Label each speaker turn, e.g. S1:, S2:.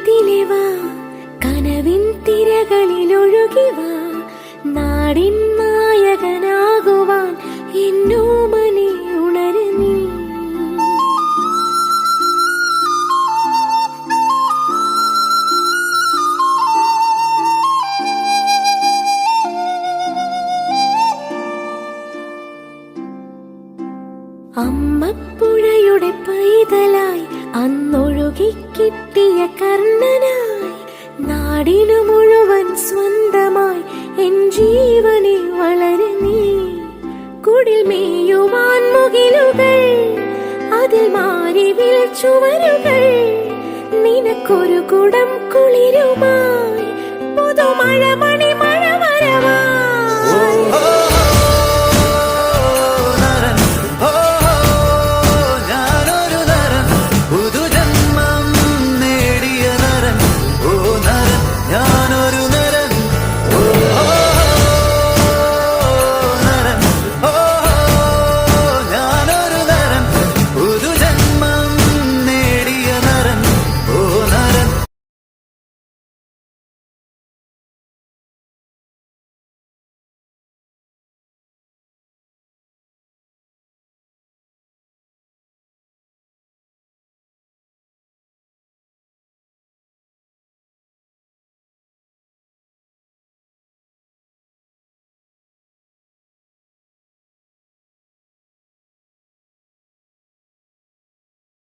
S1: ഇതിലെവാ കനവിൻ തിരകളിലൊഴുകിവാ നാടിൻ നായകനാകുവാൻ എന്നോമനെ ഉണര് നീ. അമ്മപ്പുഴയുടെ പൈതലായി അന്നൊഴുകി കിട്ടിയ കർണനായി നാടിനു മുഴുവൻ സ്വന്തമായി എൻ ജീവനെ വളര് നീ. കുടിൽ മേയുവാൻ മുകിലുകൾ അതിൽ മാറി വിളിച്ചുവരുകൾ നിനക്കൊരു കുടം കുളിരുമായി പുതുമഴ മണി മഴ വരവാ.